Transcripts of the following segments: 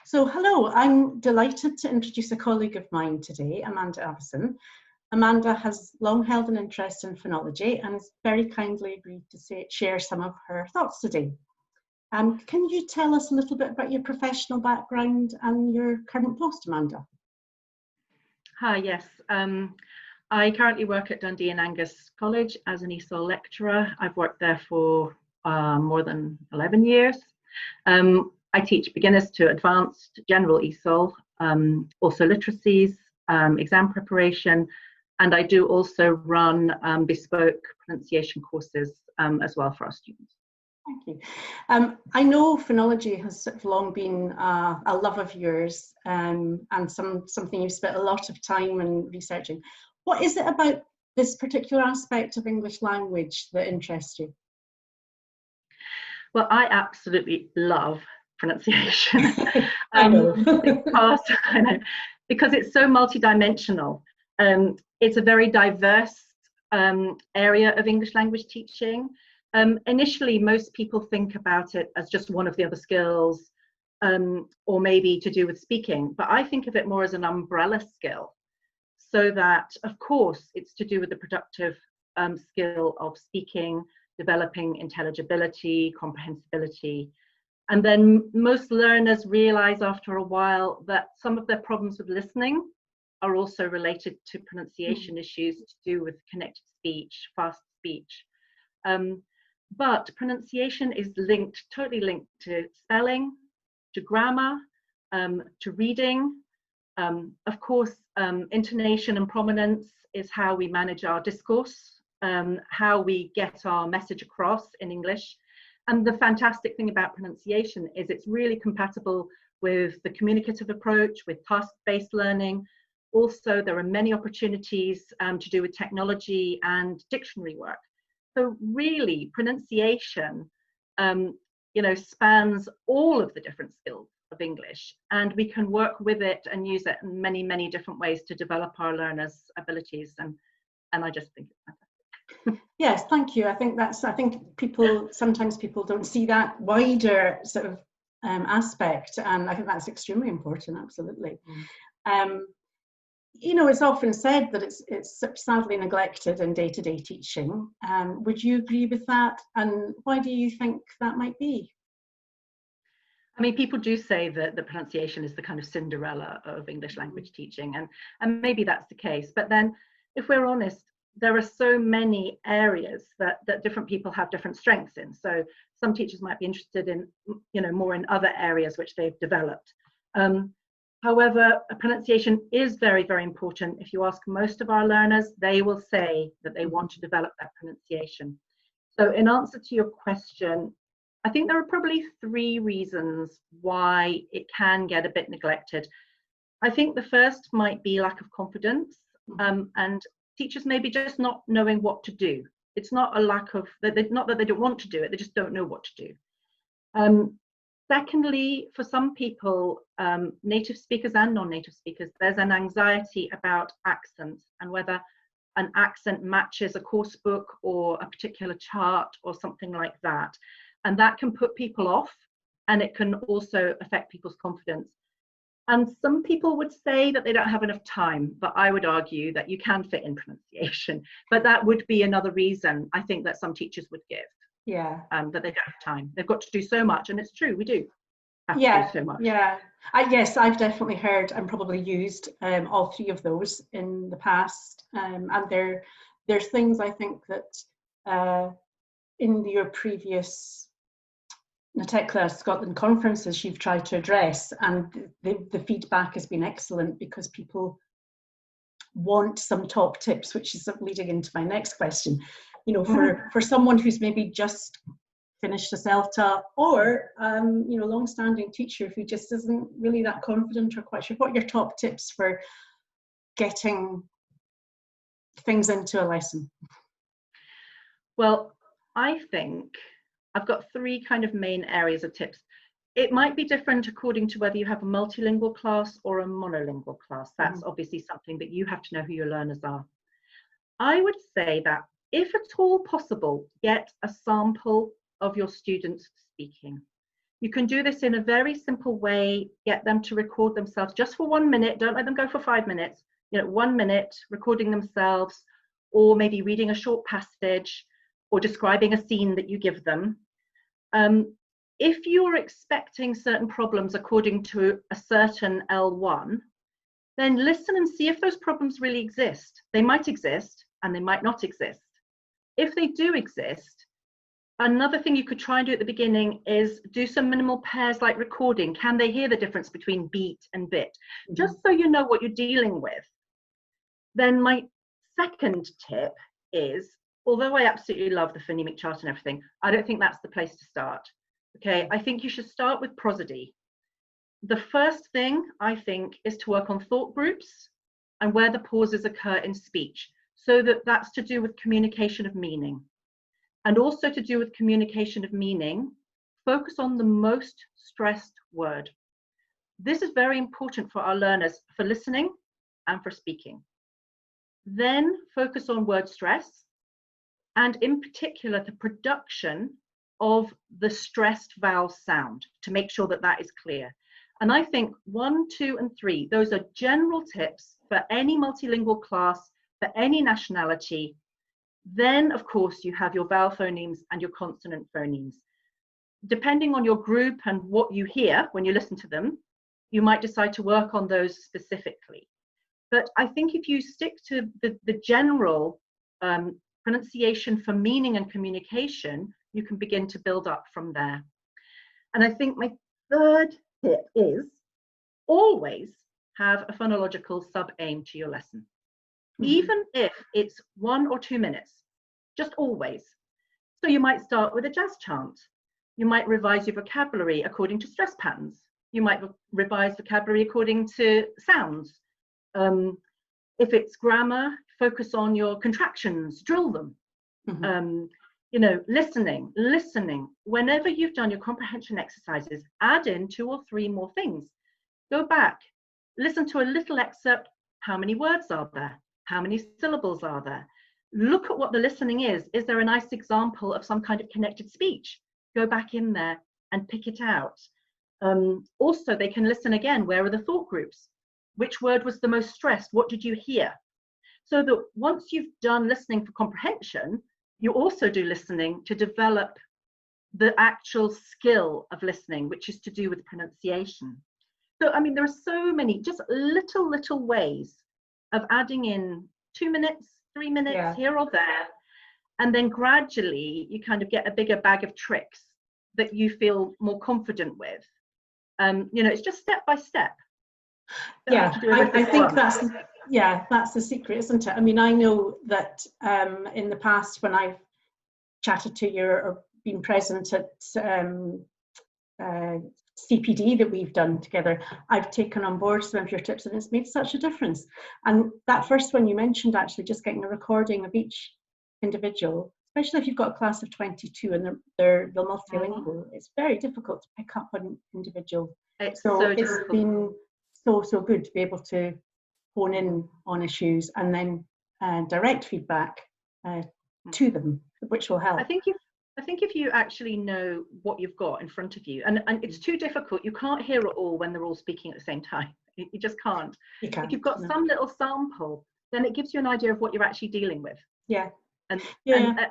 So, hello, I'm delighted to introduce a colleague of mine today, Amanda Avison. Amanda has long held an interest in phonology and has very kindly agreed to share some of her thoughts today. Can you tell us a little bit about your professional background and your current post, Amanda? Hi, yes. I currently work at Dundee and Angus College as an ESOL lecturer. I've worked there for more than 11 years. I teach beginners to advanced general ESOL, also literacies, exam preparation, and I do also run bespoke pronunciation courses as well for our students. Thank you. I know phonology has sort of long been a love of yours and something you've spent a lot of time in researching. What is it about this particular aspect of English language that interests you? Well, I absolutely love pronunciation. I know. because it's so multidimensional. It's a very diverse area of English language teaching. Initially, most people think about it as just one of the other skills, or maybe to do with speaking, but I think of it more as an umbrella skill, so that, of course, it's to do with the productive skill of speaking, developing intelligibility, comprehensibility. And then most learners realize after a while that some of their problems with listening are also related to pronunciation issues to do with connected speech, fast speech. But pronunciation is totally linked to spelling, to grammar, to reading. Of course, intonation and prominence is how we manage our discourse, how we get our message across in English. And the fantastic thing about pronunciation is it's really compatible with the communicative approach, with task-based learning. Also, there are many opportunities to do with technology and dictionary work. So really, pronunciation, spans all of the different skills of English, and we can work with it and use it in many, many different ways to develop our learners' abilities. And I just think it's fantastic. Yes, thank you. I think sometimes people don't see that wider sort of aspect, and I think that's extremely important. Absolutely. It's often said that it's sadly neglected in day-to-day teaching. Would you agree with that? And why do you think that might be? I mean, people do say that the pronunciation is the kind of Cinderella of English language teaching, and maybe that's the case. But then, if we're honest, there are so many areas that different people have different strengths in. So some teachers might be interested in, more in other areas which they've developed. However, pronunciation is very, very important. If you ask most of our learners, they will say that they want to develop that pronunciation. So in answer to your question, I think there are probably 3 reasons why it can get a bit neglected. I think the first might be lack of confidence, and teachers maybe just not knowing what to do. It's not a lack of, not that they don't want to do it, they just don't know what to do. Secondly, for some people, native speakers and non-native speakers, there's an anxiety about accents and whether an accent matches a course book or a particular chart or something like that. And that can put people off, and it can also affect people's confidence. And some people would say that they don't have enough time, but I would argue that you can fit in pronunciation. But that would be another reason I think that some teachers would give. Yeah. That they don't have time. They've got to do so much, and it's true, we do have to do so much. Yeah. Yes, I've definitely heard and probably used all 3 of those in the past. And there's things I think that in your previous NATECLA Scotland conferences you've tried to address, and the feedback has been excellent because people want some top tips, which is leading into my next question. For someone who's maybe just finished a CELTA or long-standing teacher who just isn't really that confident or quite sure, what are your top tips for getting things into a lesson? Well, I think I've got 3 kind of main areas of tips. It might be different according to whether you have a multilingual class or a monolingual class. That's obviously something that you have to know who your learners are. I would say that if at all possible, get a sample of your students speaking. You can do this in a very simple way. Get them to record themselves just for 1 minute. Don't let them go for 5 minutes. 1 minute recording themselves, or maybe reading a short passage or describing a scene that you give them. If you're expecting certain problems according to a certain L1, then listen and see if those problems really exist. They might exist and they might not exist. If they do exist, another thing you could try and do at the beginning is do some minimal pairs like recording. Can they hear the difference between beat and bit? Mm-hmm. Just so you know what you're dealing with. Then my second tip is, although I absolutely love the phonemic chart and everything, I don't think that's the place to start. Okay, I think you should start with prosody. The first thing I think is to work on thought groups and where the pauses occur in speech, so that's to do with communication of meaning. And also to do with communication of meaning, focus on the most stressed word. This is very important for our learners for listening and for speaking. Then focus on word stress, and in particular the production of the stressed vowel sound to make sure that that is clear. And I think 1, 2, and 3, those are general tips for any multilingual class, for any nationality. Then, of course, you have your vowel phonemes and your consonant phonemes. Depending on your group and what you hear when you listen to them, you might decide to work on those specifically. But I think if you stick to the general pronunciation for meaning and communication, you can begin to build up from there. And I think my third tip is always have a phonological sub-aim to your lesson. Mm-hmm. Even if it's 1 or 2 minutes, just always. So you might start with a jazz chant. You might revise your vocabulary according to stress patterns. You might revise vocabulary according to sounds. If it's grammar, focus on your contractions, drill them. Mm-hmm. Listening. Whenever you've done your comprehension exercises, add in 2 or 3 more things. Go back, listen to a little excerpt. How many words are there? How many syllables are there? Look at what the listening is. Is there a nice example of some kind of connected speech? Go back in there and pick it out. Also, they can listen again. Where are the thought groups? Which word was the most stressed? What did you hear? So that once you've done listening for comprehension, you also do listening to develop the actual skill of listening, which is to do with pronunciation. So, I mean, there are so many just little ways of adding in 2 minutes, 3 minutes here or there. And then gradually you kind of get a bigger bag of tricks that you feel more confident with. It's just step by step. Yeah, I think that's the secret, isn't it? I mean, I know that in the past when I've chatted to you or been present at CPD that we've done together, I've taken on board some of your tips and it's made such a difference. And that first one you mentioned, actually just getting a recording of each individual, especially if you've got a class of 22 and they're multilingual, it's very difficult to pick up on individual. It's been so good to be able to hone in on issues and then direct feedback to them, which will help. I think if you actually know what you've got in front of you, and it's too difficult, you can't hear it all when they're all speaking at the same time. You just can't. If you've got some little sample, then it gives you an idea of what you're actually dealing with. Yeah. And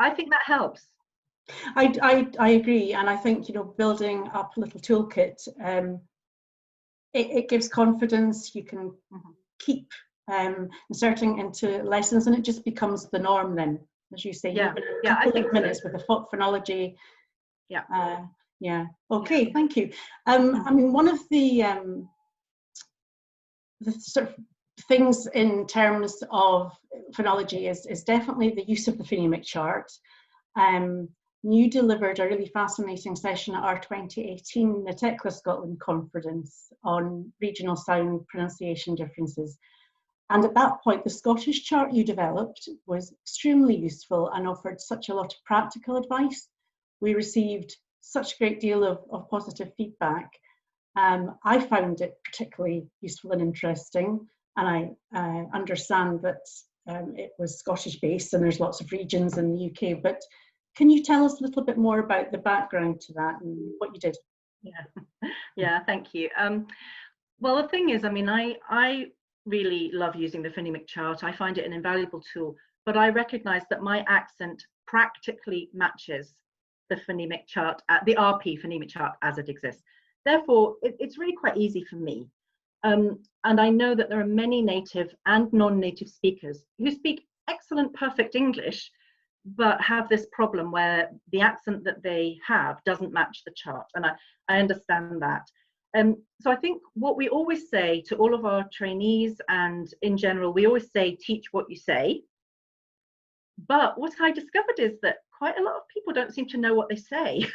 I think that helps. I agree, and I think building up a little toolkit, it gives confidence. You can keep inserting into lessons, and it just becomes the norm then. As you say, a couple of minutes with the phonology. Okay, thank you. I mean, one of the sort of things in terms of phonology is definitely the use of the phonemic chart. You delivered a really fascinating session at our 2018 Natekla Scotland conference on regional sound pronunciation differences. And at that point, the Scottish chart you developed was extremely useful and offered such a lot of practical advice. We received such a great deal of positive feedback. I found it particularly useful and interesting, and I understand that it was Scottish based and there's lots of regions in the UK, but can you tell us a little bit more about the background to that and what you did? Yeah, yeah, thank you. Well, the thing is, I mean, I really love using the phonemic chart. I find it an invaluable tool, but I recognize that my accent practically matches the phonemic chart, the RP phonemic chart as it exists. Therefore, it's really quite easy for me. And I know that there are many native and non-native speakers who speak excellent, perfect English, but have this problem where the accent that they have doesn't match the chart. And I understand that. So I think what we always say to all of our trainees, and in general, we always say, teach what you say. But what I discovered is that quite a lot of people don't seem to know what they say.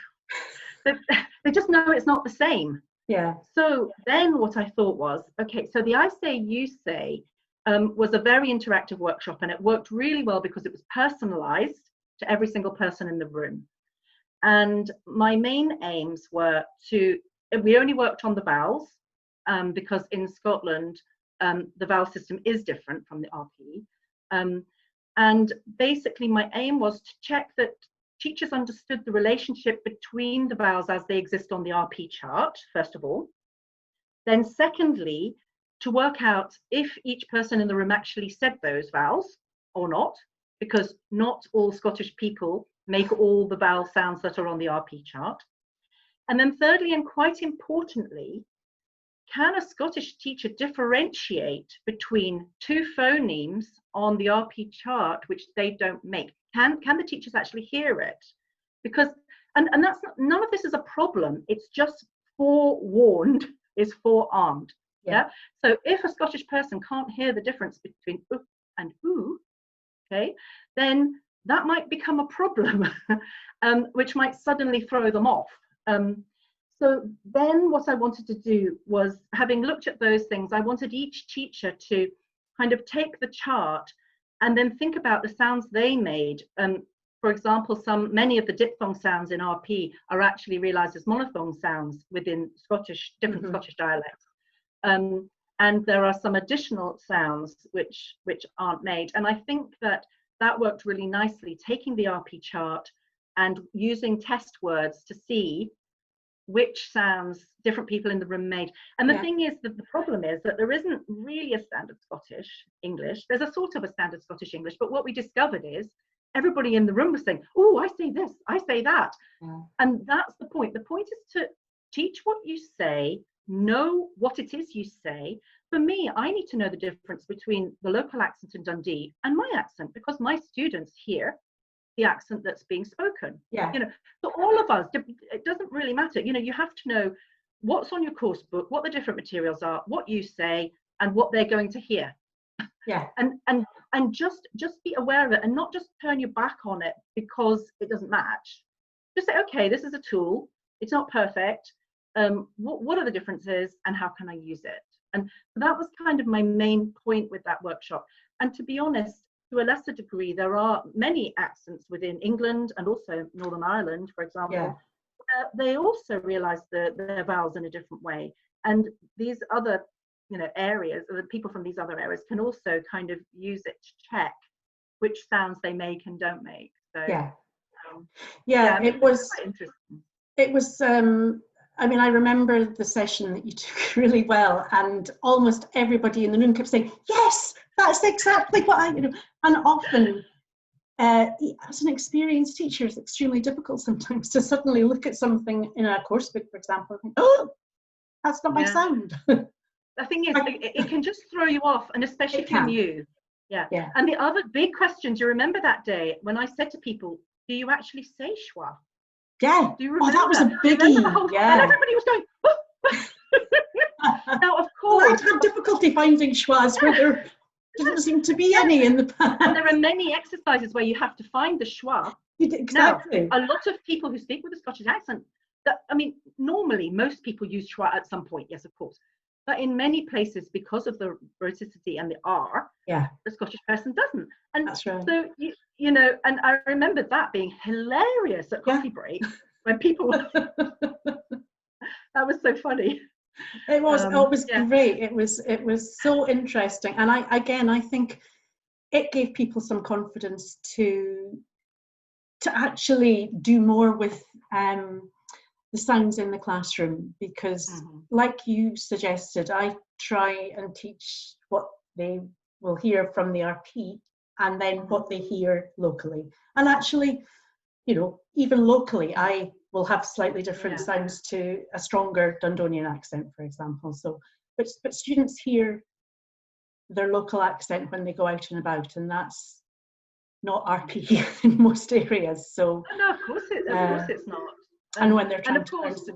They just know it's not the same. Yeah. So then what I thought was, okay, so the I say, you say was a very interactive workshop, and it worked really well because it was personalized to every single person in the room. And my main aims were we only worked on the vowels because in Scotland, the vowel system is different from the RP. And basically my aim was to check that teachers understood the relationship between the vowels as they exist on the RP chart, first of all. Then secondly, to work out if each person in the room actually said those vowels or not, because not all Scottish people make all the vowel sounds that are on the RP chart. And then thirdly, and quite importantly, can a Scottish teacher differentiate between two phonemes on the RP chart which they don't make? Can the teachers actually hear it? Because, and that's not, none of this is a problem. It's just forewarned is forearmed. Yeah. So if a Scottish person can't hear the difference between and oo, okay, then that might become a problem, which might suddenly throw them off. So then what I wanted to do was, having looked at those things, I wanted each teacher to kind of take the chart and then think about the sounds they made. For example, many of the diphthong sounds in RP are actually realized as monophthong sounds within different Scottish dialects. And there are some additional sounds which aren't made. And I think that worked really nicely, taking the RP chart and using test words to see which sounds different people in the room made. And the thing is that the problem is that there isn't really a standard Scottish English. There's a sort of a standard Scottish English, but what we discovered is everybody in the room was saying, oh, I say this, I say that. Yeah. And that's the point. The point is to teach what you say, know what it is you say. For me, I need to know the difference between the local accent in Dundee and my accent, because my students hear the accent that's being spoken. Yeah. You know, so all of us, it doesn't really matter. You know, you have to know what's on your course book, what the different materials are, what you say, and what they're going to hear. Yeah. And just be aware of it, and not just turn your back on it because it doesn't match. Just say, okay, this is a tool. It's not perfect. What are the differences, and how can I use it? And that was kind of my main point with that workshop. And to be honest, to a lesser degree, there are many accents within England and also Northern Ireland, for example. Yeah. They also realize their vowels in a different way. And these other, areas, or the people from these other areas can also kind of use it to check which sounds they make and don't make. So it was quite interesting. It was I mean, I remember the session that you took really well, and almost everybody in the room kept saying, yes, that's exactly what and often as an experienced teacher, it's extremely difficult sometimes to suddenly look at something in a course book, for example, and think, oh, that's not my sound. The thing is, it can just throw you off, and especially if you're new. Yeah. And the other big question, do you remember that day when I said to people, do you actually say schwa? Yeah. Do you remember? That was a biggie. And everybody was going, oh. Now, of course. I'd had difficulty finding schwas where there doesn't seem to be any in the past. And there are many exercises where you have to find the schwa. Exactly. Now, a lot of people who speak with a Scottish accent, normally most people use schwa at some point, yes, of course. But in many places, because of the rhoticity and the R, the Scottish person doesn't. And that's right. So, and I remember that being hilarious at coffee break when people were, that was so funny. It was great. It was so interesting. And I think it gave people some confidence to actually do more with the sounds in the classroom, because like you suggested, I try and teach what they will hear from the RP and then what they hear locally. And actually, you know, even locally, I will have slightly different sounds to a stronger Dundonian accent, for example. So, but students hear their local accent when they go out and about, and that's not RP in most areas. So no, of course it's not. And when they're trying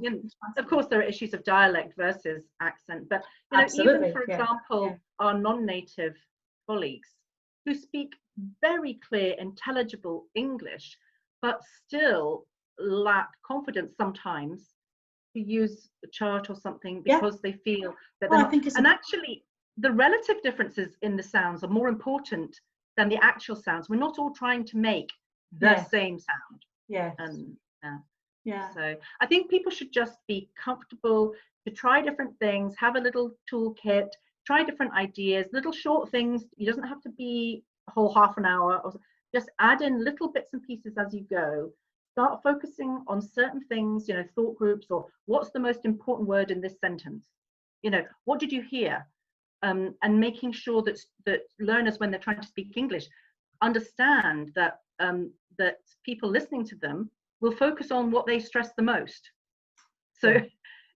and of course there are issues of dialect versus accent, but you know, even for example, our non-native colleagues who speak very clear, intelligible English, but still lack confidence sometimes to use a chart or something because they feel that and actually the relative differences in the sounds are more important than the actual sounds. We're not all trying to make the same sound. So I think people should just be comfortable to try different things, have a little toolkit, try different ideas, little short things. It doesn't have to be a whole half an hour, or just add in little bits and pieces as you go. Start focusing on certain things, you know, thought groups, or what's the most important word in this sentence? You know, what did you hear? And making sure that learners, when they're trying to speak English, understand that that people listening to them will focus on what they stress the most. So,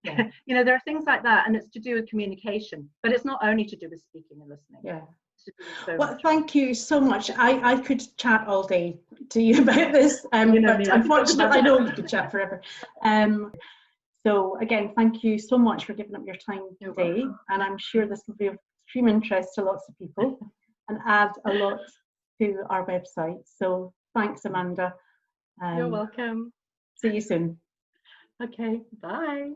you know, there are things like that, and it's to do with communication, but it's not only to do with speaking and listening. Well, thank you so much. I could chat all day to you about this, but unfortunately, I know you could chat forever. So again, thank you so much for giving up your time today, and I'm sure this will be of extreme interest to lots of people and add a lot to our website. So thanks, Amanda. You're welcome. See you soon. Okay, bye.